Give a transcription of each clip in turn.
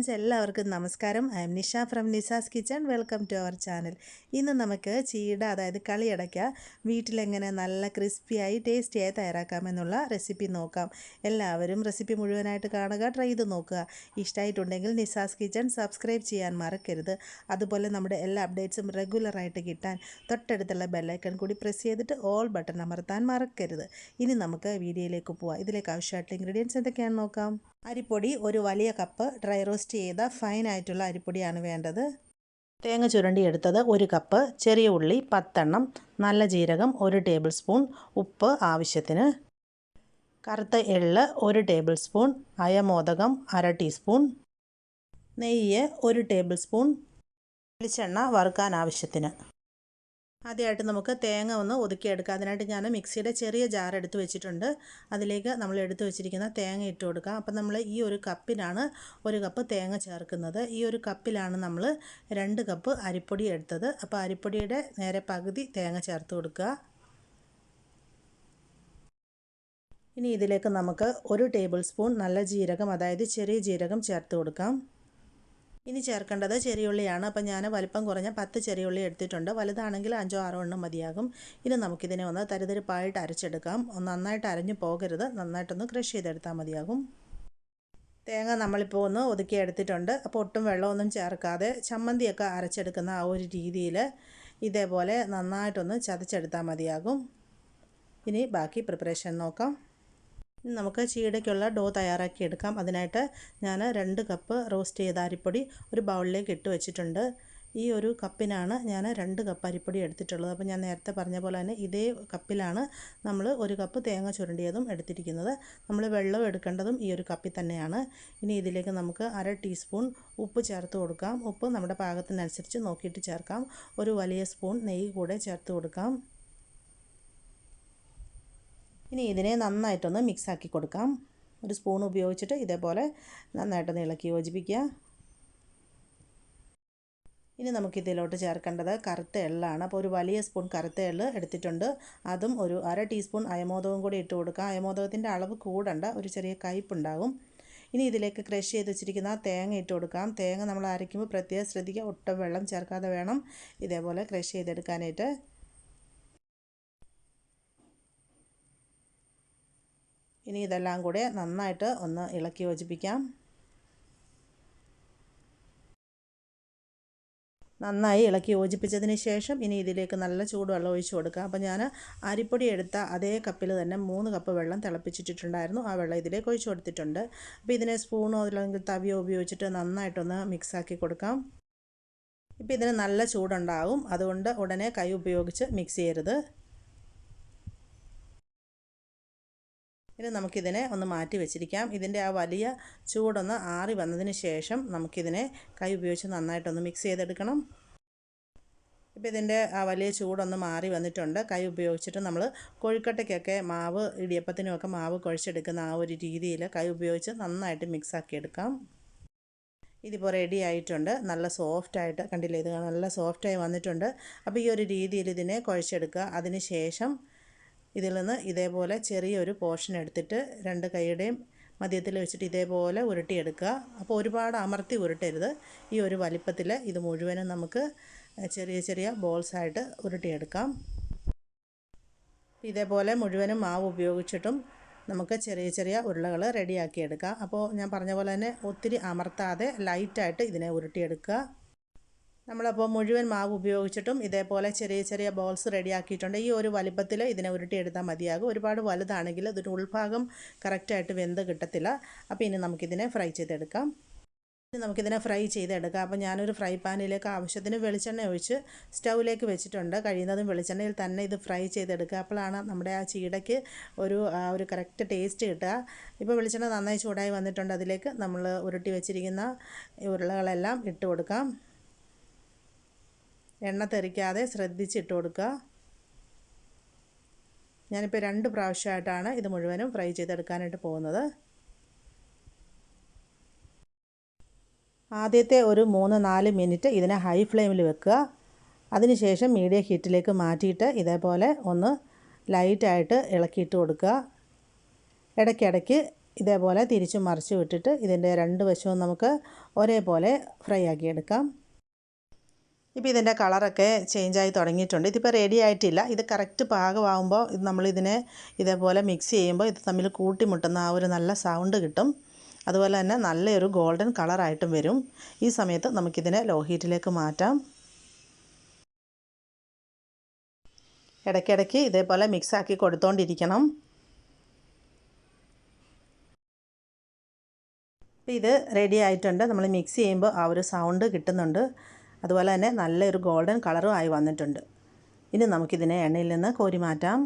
Friends, എല്ലാവർക്കും നമസ്കാരം. I'm Nisha from Nisa's kitchen. Welcome to our channel. ഇന്ന് നമുക്ക് ചീട, അതായത് കളിയടയ്ക്ക, വീട്ടിലെങ്ങനെ നല്ല ക്രിസ്പിയായി ടേസ്റ്റിയായി തയ്യാറാക്കാമെന്നുള്ള റെസിപ്പി നോക്കാം. എല്ലാവരും റെസിപ്പി മുഴുവനായിട്ട് കാണുക, ട്രൈ ചെയ്ത് നോക്കുക. ഇഷ്ടമായിട്ടുണ്ടെങ്കിൽ നിസാസ് കിച്ചൺ സബ്സ്ക്രൈബ് ചെയ്യാൻ മറക്കരുത്. അതുപോലെ നമ്മുടെ എല്ലാ അപ്ഡേറ്റ്സും റെഗുലറായിട്ട് കിട്ടാൻ തൊട്ടടുത്തുള്ള ബെല്ലൈക്കൺ കൂടി പ്രസ് ചെയ്തിട്ട് ഓൾ ബട്ടൺ അമർത്താൻ മറക്കരുത്. ഇനി നമുക്ക് വീഡിയോയിലേക്ക് പോവാം. ഇതിലേക്ക് ആവശ്യമായിട്ടുള്ള ഇൻഗ്രീഡിയൻസ് എന്തൊക്കെയാണെന്ന് നോക്കാം. അരിപ്പൊടി ഒരു വലിയ കപ്പ്, ഡ്രൈ റോസ്റ്റ് ചെയ്ത ഫൈനായിട്ടുള്ള അരിപ്പൊടിയാണ് വേണ്ടത്. തേങ്ങ ചുരണ്ടി എടുത്തത് 1 കപ്പ്, ചെറിയ ഉള്ളി 10 എണ്ണം, നല്ല ജീരകം 1 ടേബിൾ സ്പൂൺ, ഉപ്പ് ആവശ്യത്തിന്, കറുത്ത എള്ള് 1 ടേബിൾ സ്പൂൺ, അയമോദകം 1/2 ടീസ്പൂൺ, നെയ്യ് 1 ടേബിൾ സ്പൂൺ, വെളിച്ചെണ്ണ വറുക്കാൻ ആവശ്യത്തിന്. ആദ്യമായിട്ട് നമുക്ക് തേങ്ങ ഒന്ന് ഒതുക്കിയെടുക്കാം. അതിനായിട്ട് ഞാൻ മിക്സിയുടെ ചെറിയ ജാർ എടുത്ത് വെച്ചിട്ടുണ്ട്. അതിലേക്ക് നമ്മൾ എടുത്ത് വെച്ചിരിക്കുന്ന തേങ്ങ ഇട്ട് കൊടുക്കാം. അപ്പം നമ്മൾ ഈ ഒരു കപ്പിലാണ് 1 കപ്പ് തേങ്ങ ചേർക്കുന്നത്. ഈ ഒരു കപ്പിലാണ് നമ്മൾ 2 കപ്പ് അരിപ്പൊടി എടുത്തത്. അപ്പോൾ അരിപ്പൊടിയുടെ നേരെ പകുതി തേങ്ങ ചേർത്ത് കൊടുക്കുക. ഇനി ഇതിലേക്ക് നമുക്ക് 1 ടേബിൾ സ്പൂൺ നല്ല ജീരകം, അതായത് ചെറിയ ജീരകം ചേർത്ത് കൊടുക്കാം. ഇനി ചേർക്കേണ്ടത് ചെറിയുള്ളിയാണ്. അപ്പം ഞാൻ വലിപ്പം കുറഞ്ഞ 10 ചെറിയുള്ളി എടുത്തിട്ടുണ്ട്. വലുതാണെങ്കിൽ 5-6 എണ്ണം മതിയാകും. ഇനി നമുക്കിതിനെ ഒന്ന് തരിതരിപ്പായിട്ട് അരച്ചെടുക്കാം. നന്നായിട്ട് അരഞ്ഞു പോകരുത്, നന്നായിട്ടൊന്ന് ക്രഷ് ചെയ്തെടുത്താൽ മതിയാകും. തേങ്ങ നമ്മളിപ്പോൾ ഒന്ന് ഒതുക്കി എടുത്തിട്ടുണ്ട്. അപ്പോൾ ഒട്ടും വെള്ളമൊന്നും ചേർക്കാതെ ചമ്മന്തിയൊക്കെ അരച്ചെടുക്കുന്ന ആ ഒരു രീതിയിൽ ഇതേപോലെ നന്നായിട്ടൊന്ന് ചതച്ചെടുത്താൽ മതിയാകും. ഇനി ബാക്കി പ്രിപ്പറേഷൻ നോക്കാം. നമുക്ക് ചീടയ്ക്കുള്ള ഡോ തയ്യാറാക്കി എടുക്കാം. അതിനായിട്ട് ഞാൻ 2 കപ്പ് റോസ്റ്റ് ചെയ്ത അരിപ്പൊടി ഒരു ബൗളിലേക്ക് ഇട്ട് വെച്ചിട്ടുണ്ട്. ഈ ഒരു കപ്പിനാണ് ഞാൻ 2 കപ്പ് അരിപ്പൊടി എടുത്തിട്ടുള്ളത്. അപ്പോൾ ഞാൻ നേരത്തെ പറഞ്ഞ പോലെ തന്നെ ഇതേ കപ്പിലാണ് നമ്മൾ 1 കപ്പ് തേങ്ങ ചുരണ്ടിയതും എടുത്തിരിക്കുന്നത്. നമ്മൾ വെള്ളം എടുക്കേണ്ടതും ഈ ഒരു കപ്പിൽ തന്നെയാണ്. ഇനി ഇതിലേക്ക് നമുക്ക് 1/2 ടീസ്പൂൺ ഉപ്പ് ചേർത്ത് കൊടുക്കാം. ഉപ്പ് നമ്മുടെ പാകത്തിനനുസരിച്ച് നോക്കിയിട്ട് ചേർക്കാം. ഒരു വലിയ സ്പൂൺ നെയ്യ് കൂടെ ചേർത്ത് കൊടുക്കാം. ഇനി ഇതിനെ നന്നായിട്ടൊന്ന് മിക്സാക്കി കൊടുക്കാം. ഒരു സ്പൂൺ ഉപയോഗിച്ചിട്ട് ഇതേപോലെ നന്നായിട്ടൊന്ന് ഇളക്കി യോജിപ്പിക്കുക. ഇനി നമുക്കിതിലോട്ട് ചേർക്കേണ്ടത് കറുത്ത എള്ളാണ്. അപ്പോൾ ഒരു വലിയ സ്പൂൺ കറുത്ത എള്ള് എടുത്തിട്ടുണ്ട്. അതും ഒരു 1/2 ടീസ്പൂൺ അയമോദകം കൂടി ഇട്ട് കൊടുക്കുക. അയമോദകത്തിൻ്റെ അളവ് കൂടണ്ട, ഒരു ചെറിയ കയ്പുണ്ടാകും. ഇനി ഇതിലേക്ക് ക്രഷ് ചെയ്ത് വെച്ചിരിക്കുന്ന തേങ്ങ ഇട്ട് കൊടുക്കാം. തേങ്ങ നമ്മൾ അരയ്ക്കുമ്പോൾ പ്രത്യേകം ശ്രദ്ധിക്കുക, ഒട്ടും വെള്ളം ചേർക്കാതെ വേണം ഇതേപോലെ ക്രഷ് ചെയ്തെടുക്കാനായിട്ട്. ഇനി ഇതെല്ലാം കൂടെ നന്നായിട്ട് ഒന്ന് ഇളക്കി യോജിപ്പിക്കാം. നന്നായി ഇളക്കി യോജിപ്പിച്ചതിന് ശേഷം ഇനി ഇതിലേക്ക് നല്ല ചൂടുവെള്ളം ഒഴിച്ച് കൊടുക്കാം. അപ്പോൾ ഞാൻ അരിപ്പൊടി എടുത്ത അതേ കപ്പിൽ തന്നെ 3 കപ്പ് വെള്ളം തിളപ്പിച്ചിട്ടുണ്ടായിരുന്നു. ആ വെള്ളം ഇതിലേക്ക് ഒഴിച്ച് കൊടുത്തിട്ടുണ്ട്. അപ്പോൾ ഇതിനെ സ്പൂണോ അല്ലെങ്കിൽ തവിയോ ഉപയോഗിച്ചിട്ട് നന്നായിട്ടൊന്ന് മിക്സാക്കി കൊടുക്കാം. ഇപ്പോൾ ഇതിന് നല്ല ചൂടുണ്ടാകും, അതുകൊണ്ട് ഉടനെ കൈ ഉപയോഗിച്ച് മിക്സ് ചെയ്യരുത്. ഇനി നമുക്കിതിനെ ഒന്ന് മാറ്റി വെച്ചിരിക്കാം. ഇതിൻ്റെ ആ വലിയ ചൂടൊന്ന് ആറി വന്നതിന് ശേഷം നമുക്കിതിനെ കൈ ഉപയോഗിച്ച് നന്നായിട്ടൊന്ന് മിക്സ് ചെയ്തെടുക്കണം. ഇപ്പോൾ ഇതിൻ്റെ ആ വലിയ ചൂടൊന്ന് മാറി വന്നിട്ടുണ്ട്. കൈ ഉപയോഗിച്ചിട്ട് നമ്മൾ കൊഴുക്കട്ടയ്ക്കൊക്കെ മാവ്, ഇടിയപ്പത്തിനുമൊക്കെ മാവ് കുഴച്ചെടുക്കുന്ന ആ ഒരു രീതിയിൽ കൈ ഉപയോഗിച്ച് നന്നായിട്ട് മിക്സാക്കി എടുക്കാം. ഇതിപ്പോൾ റെഡി ആയിട്ടുണ്ട്. നല്ല സോഫ്റ്റായിട്ട് കണ്ടില്ലേ, ഇത് നല്ല സോഫ്റ്റായി വന്നിട്ടുണ്ട്. അപ്പോൾ ഈ ഒരു രീതിയിൽ ഇതിനെ കുഴച്ചെടുക്കുക. അതിന് ശേഷം ഇതിൽ നിന്ന് ഇതേപോലെ ചെറിയൊരു പോർഷൻ എടുത്തിട്ട് 2 കൈയുടെയും മധ്യത്തിൽ വെച്ചിട്ട് ഇതേപോലെ ഉരുട്ടിയെടുക്കുക. അപ്പോൾ ഒരുപാട് അമർത്തി ഉരുട്ടരുത്. ഈ ഒരു വലിപ്പത്തിൽ ഇത് മുഴുവനും നമുക്ക് ചെറിയ ചെറിയ ബോൾസായിട്ട് ഉരുട്ടിയെടുക്കാം. ഇതേപോലെ മുഴുവനും മാവ് ഉപയോഗിച്ചിട്ടും നമുക്ക് ചെറിയ ചെറിയ ഉരുളകൾ റെഡിയാക്കിയെടുക്കാം. അപ്പോൾ ഞാൻ പറഞ്ഞ പോലെ തന്നെ ഒത്തിരി അമർത്താതെ ലൈറ്റായിട്ട് ഇതിനെ ഉരുട്ടിയെടുക്കുക. നമ്മളപ്പോൾ മുഴുവൻ മാവ് ഉപയോഗിച്ചിട്ടും ഇതേപോലെ ചെറിയ ചെറിയ ബോൾസ് റെഡിയാക്കിയിട്ടുണ്ട്. ഈ ഒരു വലിപ്പത്തിൽ ഇതിനെ ഉരുട്ടിയെടുത്താൽ മതിയാകും. ഒരുപാട് വലുതാണെങ്കിൽ ഇതിൻ്റെ ഉൾഭാഗം കറക്റ്റായിട്ട് വെന്ത് കിട്ടത്തില്ല. അപ്പോൾ ഇനി നമുക്കിതിനെ ഫ്രൈ ചെയ്തെടുക്കാം. അപ്പോൾ ഞാനൊരു ഫ്രൈ പാനിലേക്ക് ആവശ്യത്തിന് വെളിച്ചെണ്ണ ഒഴിച്ച് സ്റ്റൗവിലേക്ക് വെച്ചിട്ടുണ്ട്. കഴിയുന്നതും വെളിച്ചെണ്ണയിൽ തന്നെ ഇത് ഫ്രൈ ചെയ്തെടുക്കുക. അപ്പോഴാണ് നമ്മുടെ ആ ചീടയ്ക്ക് ഒരു കറക്റ്റ് ടേസ്റ്റ് കിട്ടുക. ഇപ്പോൾ വെളിച്ചെണ്ണ നന്നായി ചൂടായി വന്നിട്ടുണ്ട്. അതിലേക്ക് നമ്മൾ ഉരുട്ടി വെച്ചിരിക്കുന്ന ഉരുളകളെല്ലാം ഇട്ട് കൊടുക്കാം. എണ്ണ തെറിക്കാതെ ശ്രദ്ധിച്ചിട്ട് കൊടുക്കുക. ഞാനിപ്പോൾ 2 പ്രാവശ്യമായിട്ടാണ് ഇത് മുഴുവനും ഫ്രൈ ചെയ്തെടുക്കാനായിട്ട് പോകുന്നത്. ആദ്യത്തെ ഒരു 3-4 മിനിറ്റ് ഇതിനെ ഹൈ ഫ്ലെയിമിൽ വെക്കുക. അതിനുശേഷം മീഡിയം ഹീറ്റിലേക്ക് മാറ്റിയിട്ട് ഇതേപോലെ ഒന്ന് ലൈറ്റായിട്ട് ഇളക്കിയിട്ട് കൊടുക്കുക. ഇടയ്ക്കിടയ്ക്ക് ഇതേപോലെ തിരിച്ചും മറിച്ചും ഇട്ടിട്ട് ഇതിൻ്റെ രണ്ട് വശവും നമുക്ക് ഒരേപോലെ ഫ്രൈ ആക്കിയെടുക്കാം. ഇപ്പോൾ ഇതിൻ്റെ കളറൊക്കെ ചേഞ്ചായി തുടങ്ങിയിട്ടുണ്ട്. ഇതിപ്പോൾ റെഡി ആയിട്ടില്ല. ഇത് കറക്റ്റ് പാകമാകുമ്പോൾ നമ്മളിതിനെ ഇതേപോലെ മിക്സ് ചെയ്യുമ്പോൾ ഇത് തമ്മിൽ കൂട്ടിമുട്ടുന്ന ആ ഒരു നല്ല സൗണ്ട് കിട്ടും. അതുപോലെ തന്നെ നല്ലൊരു ഗോൾഡൻ കളറായിട്ടും വരും. ഈ സമയത്ത് നമുക്കിതിനെ ലോ ഹീറ്റിലേക്ക് മാറ്റാം. ഇടയ്ക്കിടയ്ക്ക് ഇതേപോലെ മിക്സാക്കി കൊടുത്തുകൊണ്ടിരിക്കണം. ഇത് റെഡി ആയിട്ടുണ്ട്. നമ്മൾ മിക്സ് ചെയ്യുമ്പോൾ ആ ഒരു സൗണ്ട് കിട്ടുന്നുണ്ട്. അതുപോലെ തന്നെ നല്ലൊരു ഗോൾഡൻ കളറും ആയി വന്നിട്ടുണ്ട്. ഇനി നമുക്കിതിനെ എണ്ണയിൽ നിന്ന് കോരി മാറ്റാം.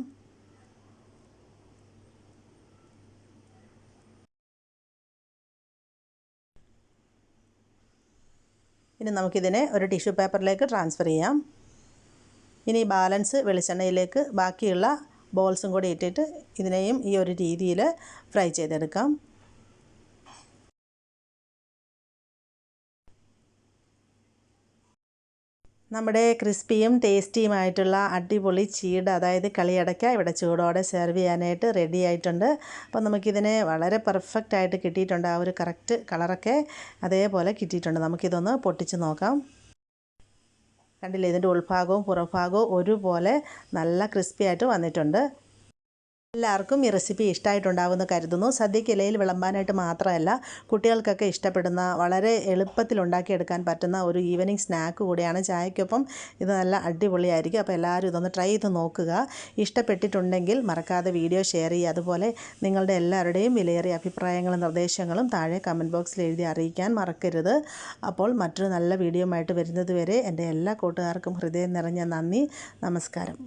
ഇനി നമുക്കിതിനെ ഒരു ടിഷ്യൂ പേപ്പറിലേക്ക് ട്രാൻസ്ഫർ ചെയ്യാം. ഇനി ബാലൻസ് വെളിച്ചെണ്ണയിലേക്ക് ബാക്കിയുള്ള ബോൾസും കൂടി ഇട്ടിട്ട് ഇതിനെയും ഈ ഒരു രീതിയിൽ ഫ്രൈ ചെയ്തെടുക്കാം. നമ്മുടെ ക്രിസ്പിയും ടേസ്റ്റിയുമായിട്ടുള്ള അടിപൊളി ചീട, അതായത് കളിയടയ്ക്ക ഇവിടെ ചൂടോടെ സെർവ് ചെയ്യാനായിട്ട് റെഡി ആയിട്ടുണ്ട്. അപ്പോൾ നമുക്കിതിനെ വളരെ പെർഫെക്റ്റ് ആയിട്ട് കിട്ടിയിട്ടുണ്ട്. ആ ഒരു കറക്റ്റ് കളറൊക്കെ അതേപോലെ കിട്ടിയിട്ടുണ്ട്. നമുക്കിതൊന്ന് പൊട്ടിച്ച് നോക്കാം. കണ്ടില്ലേ, ഇതിൻ്റെ ഉൾഭാഗവും പുറഭാഗവും ഒരുപോലെ നല്ല ക്രിസ്പി ആയിട്ട് വന്നിട്ടുണ്ട്. എല്ലാവർക്കും ഈ റെസിപ്പി ഇഷ്ടമായിട്ടുണ്ടാകുമെന്ന് കരുതുന്നു. സദ്യയ്ക്ക് ഇലയിൽ വിളമ്പാനായിട്ട് മാത്രമല്ല, കുട്ടികൾക്കൊക്കെ ഇഷ്ടപ്പെടുന്ന വളരെ എളുപ്പത്തിൽ ഉണ്ടാക്കിയെടുക്കാൻ പറ്റുന്ന ഒരു ഈവനിങ് സ്നാക്ക് കൂടിയാണ്. ചായക്കൊപ്പം ഇത് നല്ല അടിപൊളിയായിരിക്കും. അപ്പോൾ എല്ലാവരും ഇതൊന്ന് ട്രൈ ചെയ്ത് നോക്കുക. ഇഷ്ടപ്പെട്ടിട്ടുണ്ടെങ്കിൽ മറക്കാതെ വീഡിയോ ഷെയർ ചെയ്യുക. അതുപോലെ നിങ്ങളുടെ എല്ലാവരുടെയും വിലയേറിയ അഭിപ്രായങ്ങളും നിർദ്ദേശങ്ങളും താഴെ കമൻറ്റ് ബോക്സിൽ എഴുതി അറിയിക്കാൻ മറക്കരുത്. അപ്പോൾ മറ്റൊരു നല്ല വീഡിയോയുമായിട്ട് വരുന്നത് വരെ എൻ്റെ എല്ലാ കൂട്ടുകാർക്കും ഹൃദയം നിറഞ്ഞ നന്ദി. നമസ്കാരം.